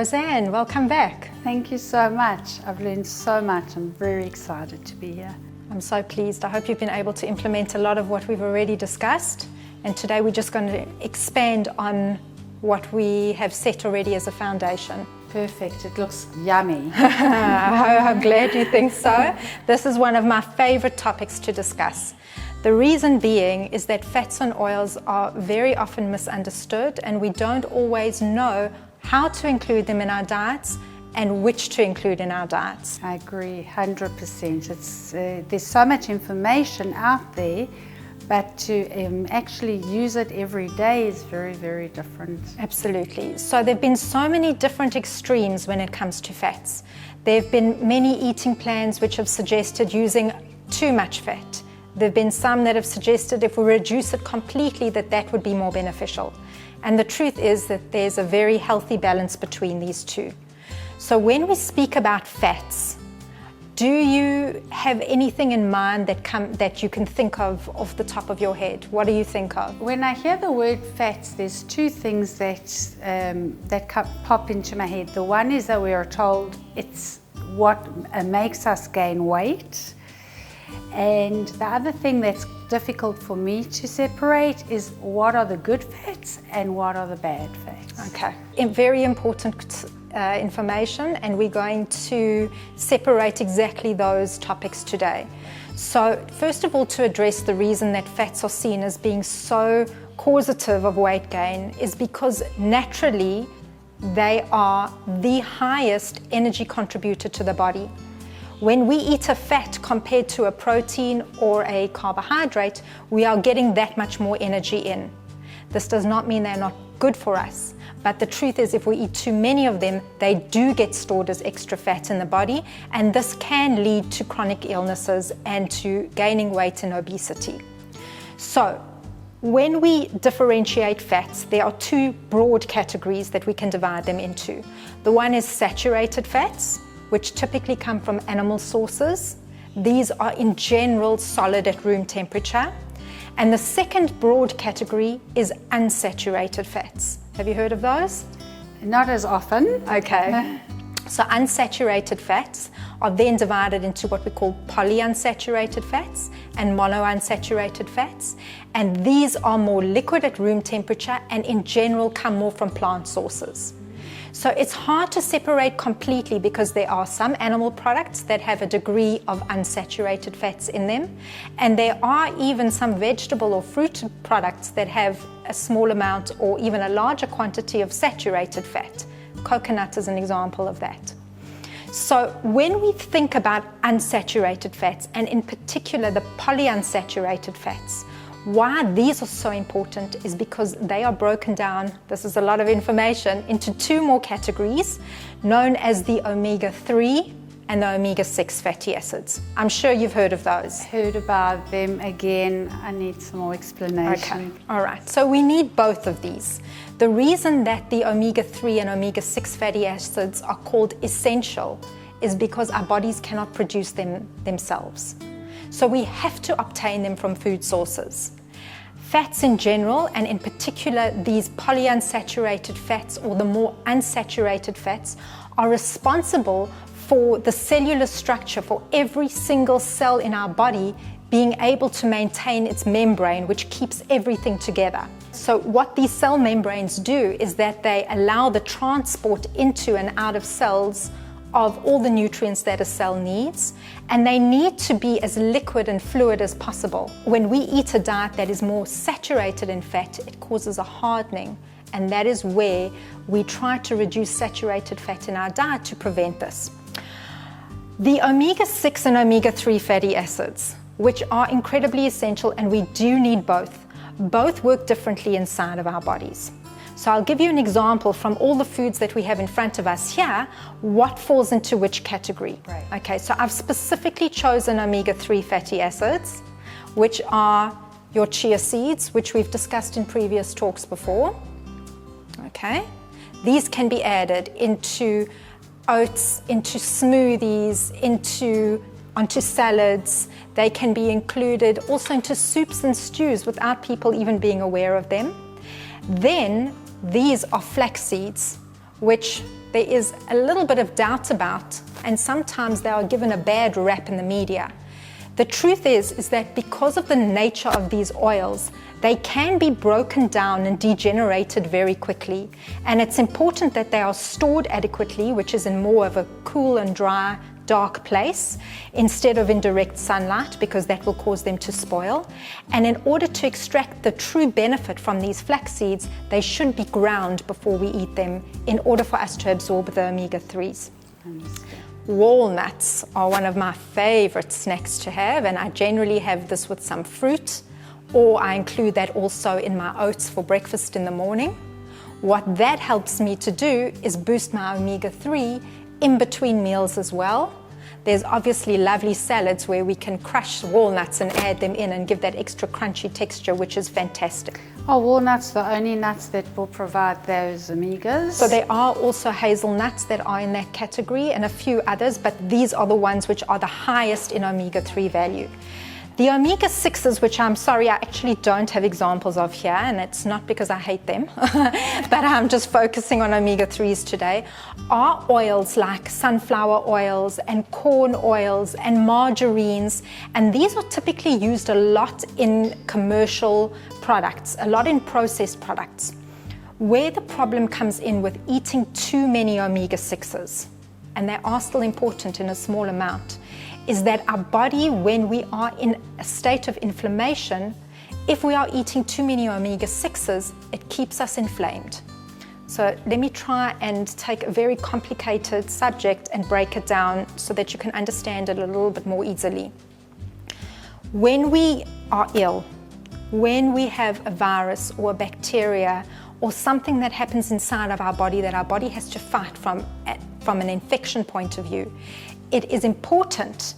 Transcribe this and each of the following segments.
Roseanne, welcome back. Thank you so much. I've learned so much. I'm very excited to be here. I'm so pleased. I hope you've been able to implement a lot of what we've already discussed. And today we're just going to expand on what we have set already as a foundation. Perfect. It looks yummy. I'm glad you think so. This is one of my favorite topics to discuss. The reason being is that fats and oils are very often misunderstood, and we don't always know how to include them in our diets and which to include in our diets. I agree 100%. There's so much information out there, but to actually use it every day is very, very different. Absolutely. So there have been so many different extremes when it comes to fats. There have been many eating plans which have suggested using too much fat. There have been some that have suggested if we reduce it completely that would be more beneficial. And the truth is that there's a very healthy balance between these two. So when we speak about fats, do you have anything in mind that you can think of off the top of your head? What do you think of? When I hear the word fats, there's two things that pop into my head. The one is that we are told it's what makes us gain weight. And the other thing that's difficult for me to separate is what are the good fats and what are the bad fats. Okay, very important information, and we're going to separate exactly those topics today. So first of all, to address the reason that fats are seen as being so causative of weight gain is because naturally they are the highest energy contributor to the body. When we eat a fat compared to a protein or a carbohydrate, we are getting that much more energy in. This does not mean they're not good for us, but the truth is if we eat too many of them, they do get stored as extra fat in the body, and this can lead to chronic illnesses and to gaining weight and obesity. So, when we differentiate fats, there are two broad categories that we can divide them into. The one is saturated fats, which typically come from animal sources. These are in general solid at room temperature. And the second broad category is unsaturated fats. Have you heard of those? Not as often. Okay. So unsaturated fats are then divided into what we call polyunsaturated fats and monounsaturated fats. And these are more liquid at room temperature and in general come more from plant sources. So it's hard to separate completely because there are some animal products that have a degree of unsaturated fats in them, and there are even some vegetable or fruit products that have a small amount or even a larger quantity of saturated fat. Coconut is an example of that. So when we think about unsaturated fats, and in particular the polyunsaturated fats, why these are so important is because they are broken down, this is a lot of information, into two more categories known as the omega-3 and the omega-6 fatty acids. I'm sure you've heard of those. Heard about them. Again, I need some more explanation. Okay, all right. So we need both of these. The reason that the omega-3 and omega-6 fatty acids are called essential is because our bodies cannot produce them themselves. So we have to obtain them from food sources. Fats in general, and in particular these polyunsaturated fats or the more unsaturated fats, are responsible for the cellular structure, for every single cell in our body being able to maintain its membrane, which keeps everything together. So what these cell membranes do is that they allow the transport into and out of cells of all the nutrients that a cell needs, and they need to be as liquid and fluid as possible. When we eat a diet that is more saturated in fat, it causes a hardening, and that is where we try to reduce saturated fat in our diet to prevent this. The omega-6 and omega-3 fatty acids, which are incredibly essential, and we do need both work differently inside of our bodies. So I'll give you an example from all the foods that we have in front of us here, what falls into which category. Right. Okay, so I've specifically chosen omega-3 fatty acids, which are your chia seeds, which we've discussed in previous talks before. Okay, these can be added into oats, into smoothies, onto salads. They can be included also into soups and stews without people even being aware of them. Then these are flax seeds, which there is a little bit of doubt about, and sometimes they are given a bad rap in the media. The truth is that because of the nature of these oils, they can be broken down and degenerated very quickly. And it's important that they are stored adequately, which is in more of a cool and dry, dark place, instead of in direct sunlight, because that will cause them to spoil. And in order to extract the true benefit from these flax seeds, they should be ground before we eat them in order for us to absorb the omega-3s. Walnuts are one of my favorite snacks to have, and I generally have this with some fruit, or I include that also in my oats for breakfast in the morning. What that helps me to do is boost my omega-3 in between meals as well. There's obviously lovely salads where we can crush walnuts and add them in and give that extra crunchy texture, which is fantastic. Are walnuts the only nuts that will provide those omegas? So there are also hazelnuts that are in that category and a few others, but these are the ones which are the highest in omega-3 value. The omega-6s, which I'm sorry, I actually don't have examples of here, and it's not because I hate them, but I'm just focusing on omega-3s today, are oils like sunflower oils and corn oils and margarines, and these are typically used a lot in commercial products, a lot in processed products. Where the problem comes in with eating too many omega-6s, and they are still important in a small amount, is that our body, when we are in a state of inflammation, if we are eating too many omega-6s, it keeps us inflamed. So let me try and take a very complicated subject and break it down so that you can understand it a little bit more easily. When we are ill, when we have a virus or a bacteria or something that happens inside of our body that our body has to fight from an infection point of view, it is important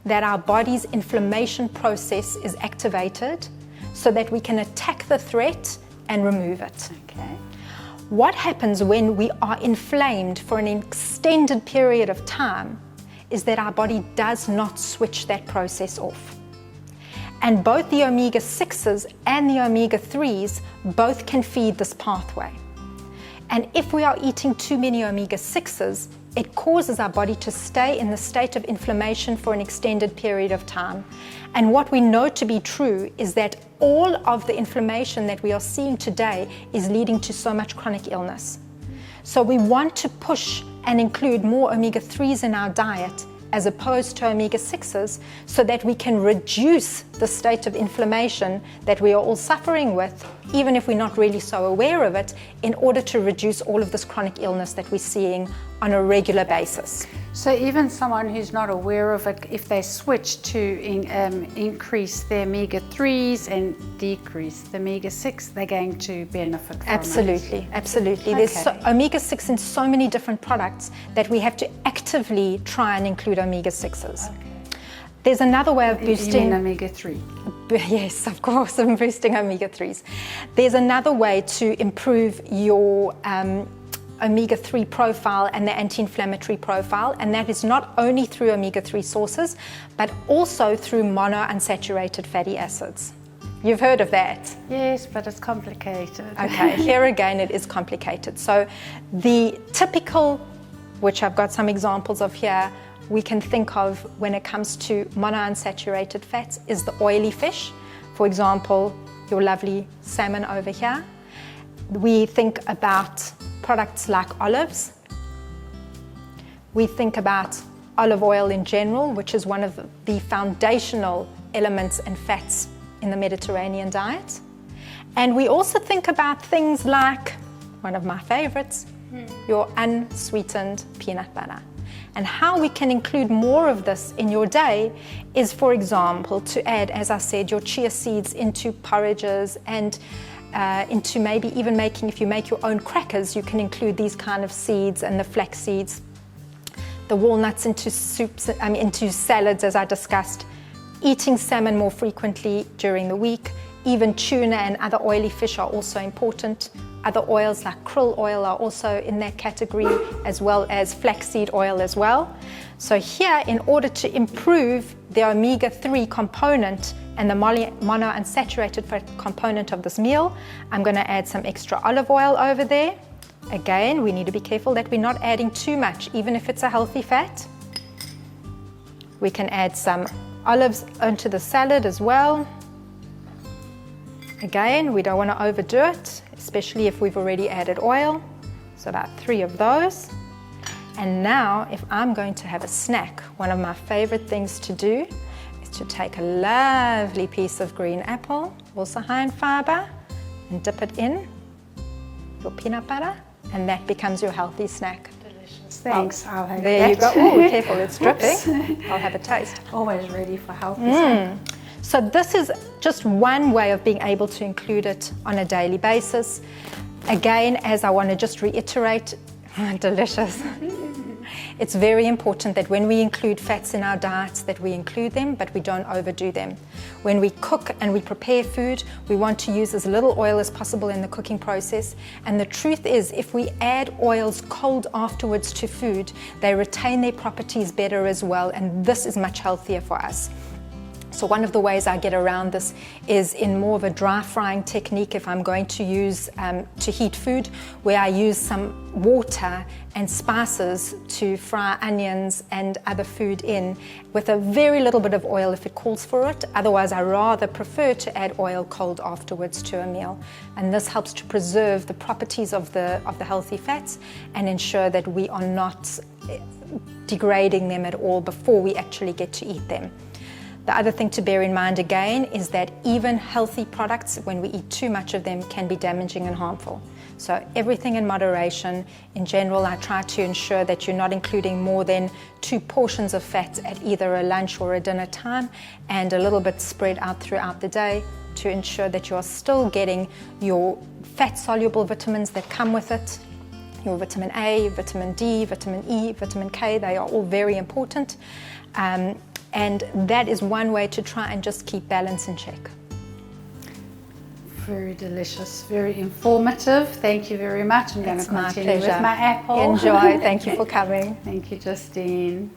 that our body's inflammation process is activated so that we can attack the threat and remove it. Okay. What happens when we are inflamed for an extended period of time is that our body does not switch that process off. And both the omega-6s and the omega-3s both can feed this pathway. And if we are eating too many omega-6s, it causes our body to stay in the state of inflammation for an extended period of time. And what we know to be true is that all of the inflammation that we are seeing today is leading to so much chronic illness. So we want to push and include more omega-3s in our diet as opposed to omega-6s, so that we can reduce the state of inflammation that we are all suffering with, even if we're not really so aware of it, in order to reduce all of this chronic illness that we're seeing on a regular basis. So even someone who's not aware of it, if they switch to increase their omega-3s and decrease the omega-6, they're going to benefit from Absolutely, it. absolutely. Okay. There's omega-6 in so many different products that we have to actively try and include omega-6s. Okay. There's another way of boosting... You mean omega-3? Yes, of course, I'm boosting omega-3s. There's another way to improve your omega-3 profile and the anti-inflammatory profile, and that is not only through omega-3 sources, but also through monounsaturated fatty acids. You've heard of that? Yes, but it's complicated. Okay, here again it is complicated. So the typical, which I've got some examples of here, we can think of when it comes to monounsaturated fats is the oily fish. For example, your lovely salmon over here. We think about products like olives. We think about olive oil in general, which is one of the foundational elements and fats in the Mediterranean diet. And we also think about things like, one of my favorites, your unsweetened peanut butter. And how we can include more of this in your day is, for example, to add, as I said, your chia seeds into porridges and into maybe even making, if you make your own crackers, you can include these kind of seeds and the flax seeds, the walnuts into soups, into salads, as I discussed, eating salmon more frequently during the week. Even tuna and other oily fish are also important. Other oils like krill oil are also in that category, as well as flaxseed oil as well. So here, in order to improve the omega-3 component and the monounsaturated fat component of this meal, I'm going to add some extra olive oil over there. Again, we need to be careful that we're not adding too much, even if it's a healthy fat. We can add some olives onto the salad as well. Again, we don't want to overdo it, especially if we've already added oil. So about 3 of those. And now, if I'm going to have a snack, one of my favorite things to do is to take a lovely piece of green apple, also high in fiber, and dip it in your peanut butter, and that becomes your healthy snack. Delicious. Thanks. I'll have there that. You go. Oh, careful, it's dripping. I'll have a taste. Always ready for healthy. So this is just one way of being able to include it on a daily basis. Again, as I want to just reiterate, delicious. It's very important that when we include fats in our diets, that we include them, but we don't overdo them. When we cook and we prepare food, we want to use as little oil as possible in the cooking process. And the truth is, if we add oils cold afterwards to food, they retain their properties better as well, and this is much healthier for us. So one of the ways I get around this is in more of a dry frying technique if I'm going to use to heat food, where I use some water and spices to fry onions and other food in with a very little bit of oil if it calls for it. Otherwise, I rather prefer to add oil cold afterwards to a meal. And this helps to preserve the properties of the healthy fats and ensure that we are not degrading them at all before we actually get to eat them. The other thing to bear in mind again is that even healthy products, when we eat too much of them, can be damaging and harmful. So everything in moderation. In general, I try to ensure that you're not including more than 2 portions of fat at either a lunch or a dinner time, and a little bit spread out throughout the day to ensure that you are still getting your fat-soluble vitamins that come with it. Your vitamin A, vitamin D, vitamin E, vitamin K, they are all very important. And that is one way to try and just keep balance in check. Very delicious, very informative. Thank you very much. I'm going to continue with my apple. Enjoy. Thank you for coming. Thank you, Justine.